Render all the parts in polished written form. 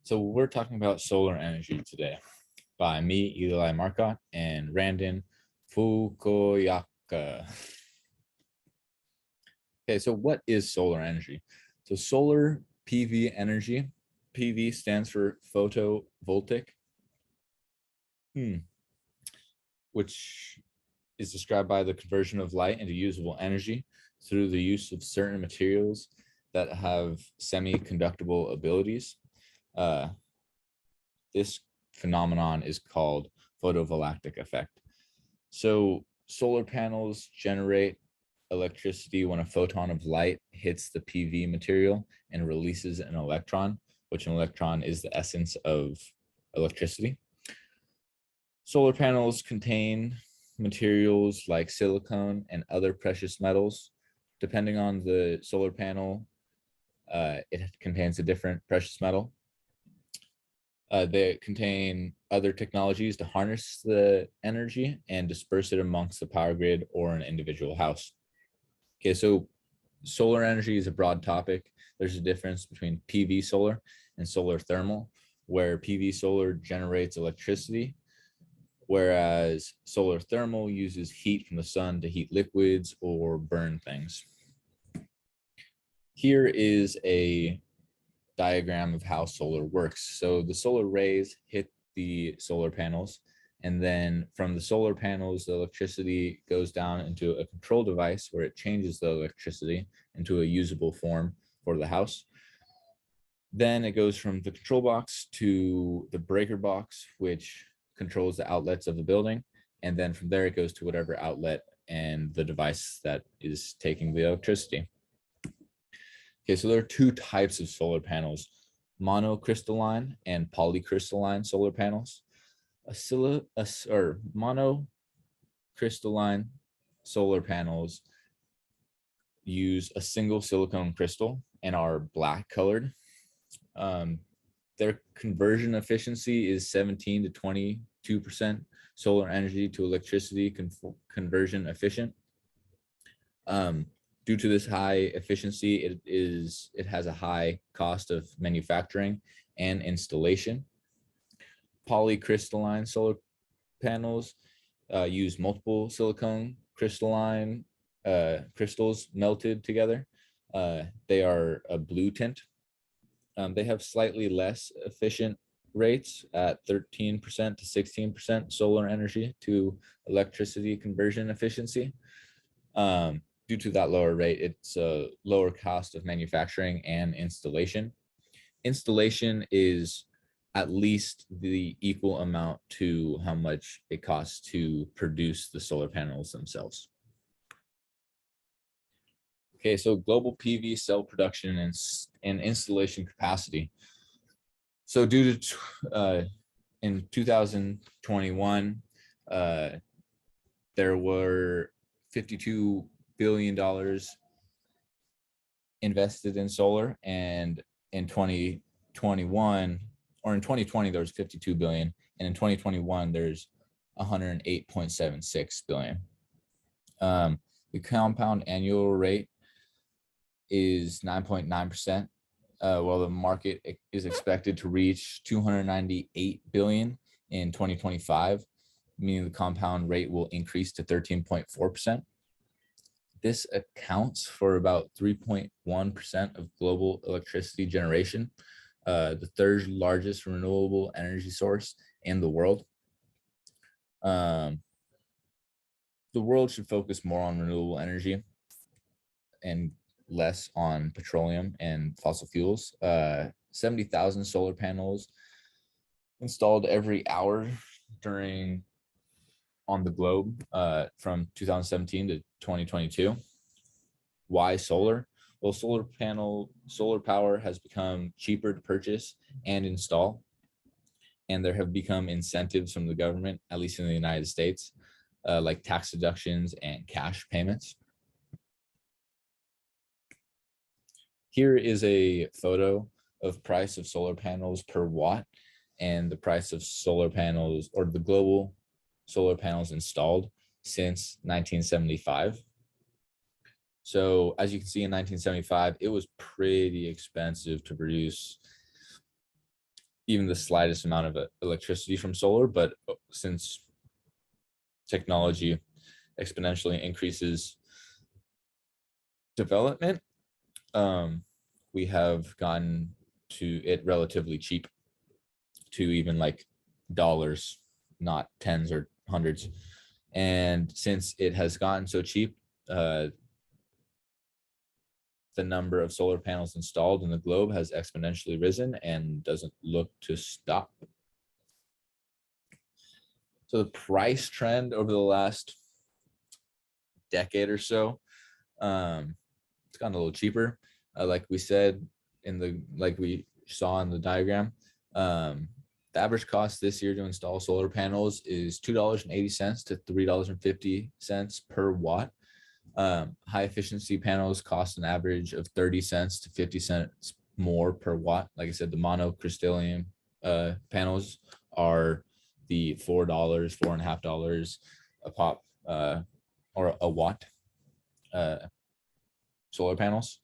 So we're talking about solar energy today by me, Eli Marcotte, and Randon Fukuoka. Okay, so what is solar energy? So solar PV energy, PV stands for photovoltaic, which is described by the conversion of light into usable energy through the use of certain materials that have semi-conductible abilities. This phenomenon is called photovoltaic effect. So solar panels generate electricity when a photon of light hits the PV material and releases an electron, which an electron is the essence of electricity. Solar panels contain materials like silicone and other precious metals. Depending on the solar panel, it contains a different precious metal. They contain other technologies to harness the energy and disperse it amongst the power grid or an individual house. Okay, so solar energy is a broad topic. There's a difference between PV solar and solar thermal, where PV solar generates electricity, whereas solar thermal uses heat from the sun to heat liquids or burn things. Here is a diagram of how solar works. So the solar rays hit the solar panels, and then from the solar panels, the electricity goes down into a control device where it changes the electricity into a usable form for the house. Then it goes from the control box to the breaker box, which controls the outlets of the building. And then from there, it goes to whatever outlet and the device that is taking the electricity. Okay, so there are two types of solar panels, monocrystalline and polycrystalline solar panels. Monocrystalline solar panels use a single silicone crystal and are black colored. Their conversion efficiency is 17 to 22% solar energy to electricity conversion efficient. Due to this high efficiency, it has a high cost of manufacturing and installation. Polycrystalline solar panels use multiple silicone crystalline crystals melted together. They are a blue tint. They have slightly less efficient rates at 13% to 16% solar energy to electricity conversion efficiency. Due to that lower rate, it's a lower cost of manufacturing and installation. Installation is at least the equal amount to how much it costs to produce the solar panels themselves. Okay, so global PV cell production and installation capacity. So due to in 2021, there were $52 billion invested in solar, and in 2021 or in 2020 there was 52 billion, and in 2021 there's 108.76 billion. The compound annual rate is 9.9%, while the market is expected to reach 298 billion in 2025, meaning the compound rate will increase to 13.4%. This accounts for about 3.1% of global electricity generation, the third largest renewable energy source in the world. The world should focus more on renewable energy and less on petroleum and fossil fuels. 70,000 solar panels installed every hour on the globe from 2017 to 2022. Why solar? Well, solar power has become cheaper to purchase and install, and there have become incentives from the government, at least in the United States, like tax deductions and cash payments. Here is a photo of price of solar panels per watt and the price of solar panels, or the global solar panels installed since 1975. So as you can see, in 1975, it was pretty expensive to produce even the slightest amount of electricity from solar. But since technology exponentially increases development, we have gotten to it relatively cheap, to even like dollars, not tens or hundreds. And since it has gotten so cheap, the number of solar panels installed in the globe has exponentially risen and doesn't look to stop. So the price trend over the last decade or so, it's gotten a little cheaper. Like we said like we saw in the diagram, the average cost this year to install solar panels is $2.80 to $3.50 per watt. High efficiency panels cost an average of 30 cents to 50 cents more per watt. Like I said, the monocrystalline panels are the $4.50 a pop or a watt solar panels.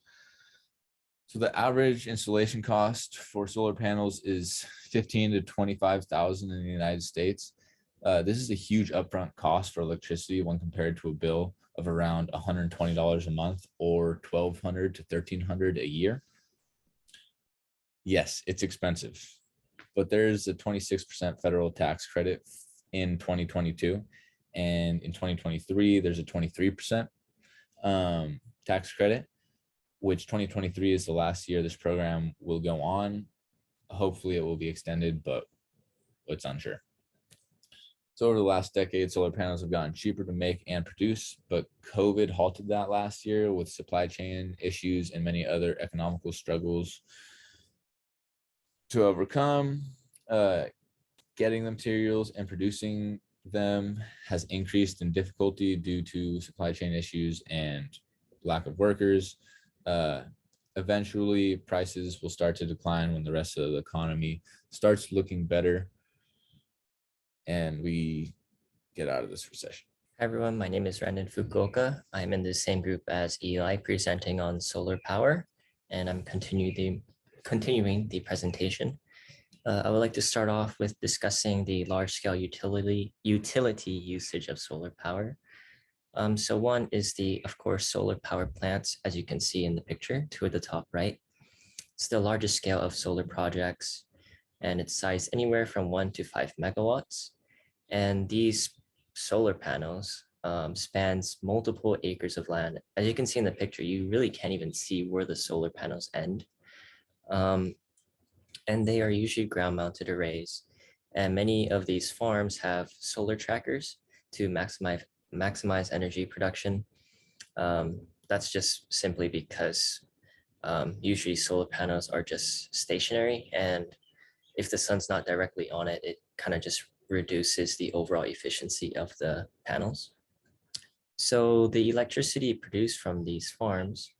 So the average installation cost for solar panels is 15 to 25,000 in the United States. This is a huge upfront cost for electricity when compared to a bill of around $120 a month or $1,200 to $1,300 a year. Yes, it's expensive, but there's a 26% federal tax credit in 2022, and in 2023 there's a 23% tax credit, which 2023 is the last year this program will go on. Hopefully it will be extended, but it's unsure. So over the last decade, solar panels have gotten cheaper to make and produce, but COVID halted that last year with supply chain issues and many other economical struggles to overcome. Getting the materials and producing them has increased in difficulty due to supply chain issues and lack of workers. Eventually, prices will start to decline when the rest of the economy starts looking better and we get out of this recession. Hi everyone, my name is Randon Fukuoka. I'm in the same group as Eli presenting on solar power, and I'm continuing the presentation. I would like to start off with discussing the large-scale utility usage of solar power. So one is of course, solar power plants, as you can see in the picture, two at the top right. It's the largest scale of solar projects, and it's sized anywhere from 1 to 5 megawatts. And these solar panels spans multiple acres of land. As you can see in the picture, you really can't even see where the solar panels end. And they are usually ground-mounted arrays. And many of these farms have solar trackers to maximize energy production. That's just simply because usually solar panels are just stationary, and if the sun's not directly on it, it kind of just reduces the overall efficiency of the panels. So the electricity produced from these farms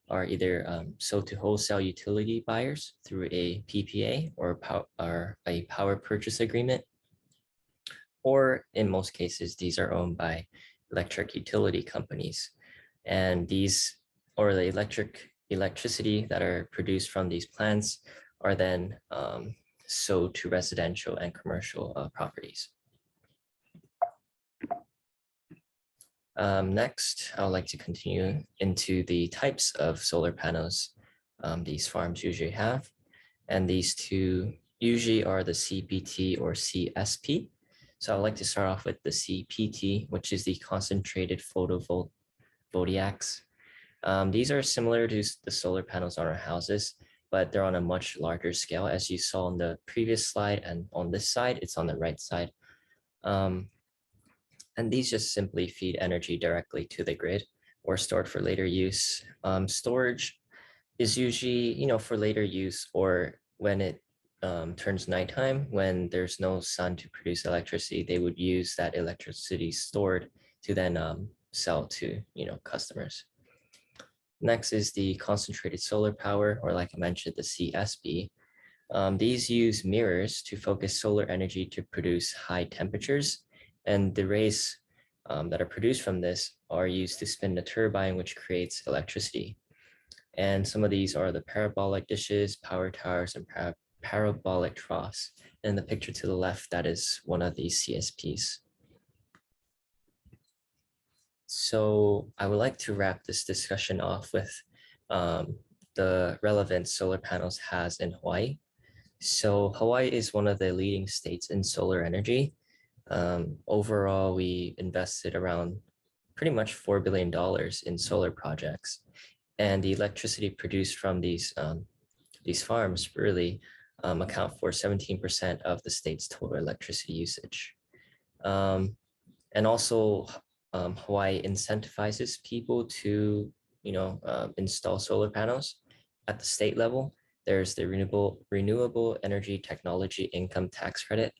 are either sold to wholesale utility buyers through a PPA or a power purchase agreement, or in most cases, these are owned by electric utility companies. And these, or the electricity that are produced from these plants are then sold to residential and commercial properties. Next, I would like to continue into the types of solar panels these farms usually have. And these two usually are the CPT or CSP. So I would like to start off with the CPT, which is the concentrated photovoltaics. These are similar to the solar panels on our houses, but they're on a much larger scale. As you saw on the previous slide, and on this side, it's on the right side. And these just simply feed energy directly to the grid or stored for later use. Storage is usually, for later use, or when it turns nighttime, when there's no sun to produce electricity, they would use that electricity stored to then sell to, customers. Next is the concentrated solar power, or like I mentioned, the CSP. These use mirrors to focus solar energy to produce high temperatures, and the rays that are produced from this are used to spin the turbine, which creates electricity. And some of these are the parabolic dishes, power towers, and parabolic troughs. In the picture to the left, that is one of these CSPs. So I would like to wrap this discussion off with the relevance solar panels has in Hawaii. So Hawaii is one of the leading states in solar energy. Overall, we invested around pretty much $4 billion in solar projects. And the electricity produced from these farms really account for 17% of the state's total electricity usage. And also, Hawaii incentivizes people to, install solar panels at the state level. There's the renewable energy technology income tax credit.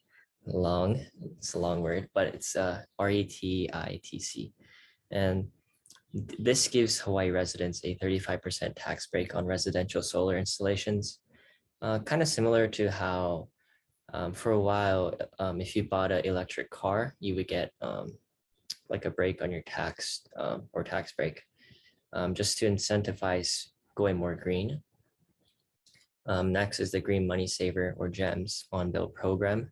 It's a long word, but it's RETITC. And this gives Hawaii residents a 35% tax break on residential solar installations. Kind of similar to how for a while, if you bought an electric car, you would get like a break on your tax or tax break just to incentivize going more green. Next is the Green Money Saver or GEMS on-bill program.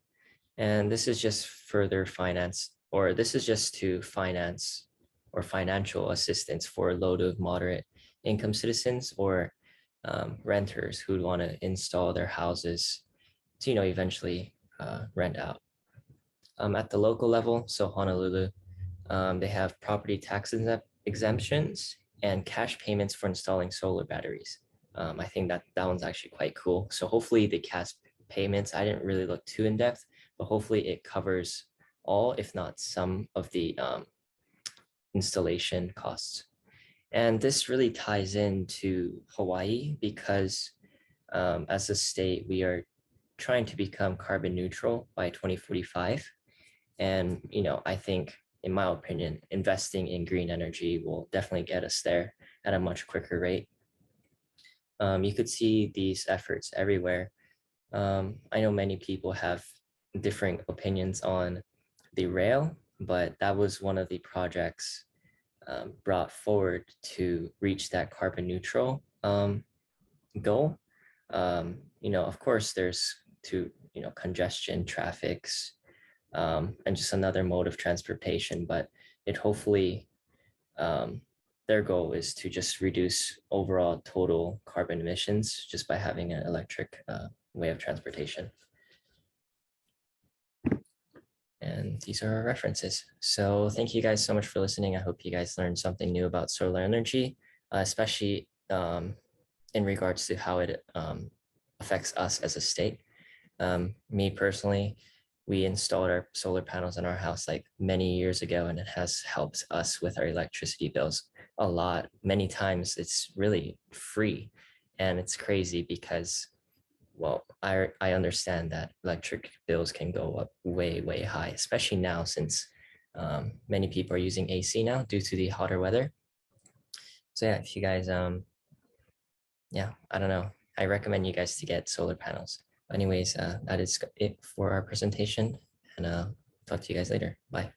And this is just further finance, or this is just to finance or financial assistance for low to moderate income citizens or renters who want to install their houses to, eventually rent out. At the local level, so Honolulu, they have property tax exemptions and cash payments for installing solar batteries. I think that one's actually quite cool. So hopefully the cash payments, I didn't really look too in depth, but hopefully it covers all, if not some of the installation costs. And this really ties into Hawaii because as a state, we are trying to become carbon neutral by 2045. And, I think, in my opinion, investing in green energy will definitely get us there at a much quicker rate. You could see these efforts everywhere. I know many people have differing opinions on the rail, but that was one of the projects brought forward to reach that carbon neutral goal. Of course, there's congestion, traffics, and just another mode of transportation, but it hopefully their goal is to just reduce overall total carbon emissions just by having an electric way of transportation. And these are our references. So thank you guys so much for listening. I hope you guys learned something new about solar energy, especially in regards to how it affects us as a state. Me personally, we installed our solar panels in our house like many years ago, and it has helped us with our electricity bills a lot. Many times it's really free, and it's crazy because, well, I understand that electric bills can go up way, way high, especially now since many people are using AC now due to the hotter weather. So yeah, if you guys, yeah, I don't know. I recommend you guys to get solar panels. Anyways, that is it for our presentation, and talk to you guys later. Bye.